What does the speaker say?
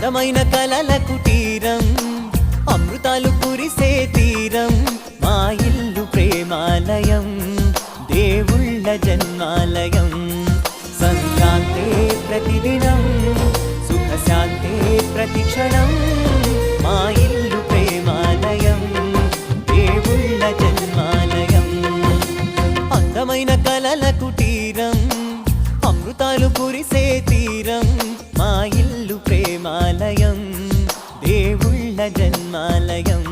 అందమైన కలల కుటీరం అమృతాలు కురిసే తీరం మా ఇల్లు ప్రేమాలయం దేవుళ్ళ జన్మాలయం సంక్రాంతే ప్రతిదినం సుఖశాంతే ప్రతిక్షణం మా ఇల్లు ప్రేమాలయం దేవుళ్ళ జన్మాలయం అందమైన కలల కుటీరం అమృతాలు కురిసే తీరం మా ఇల్లు ప్రేమాలయం దేవుళ్ళ జన్మాలయం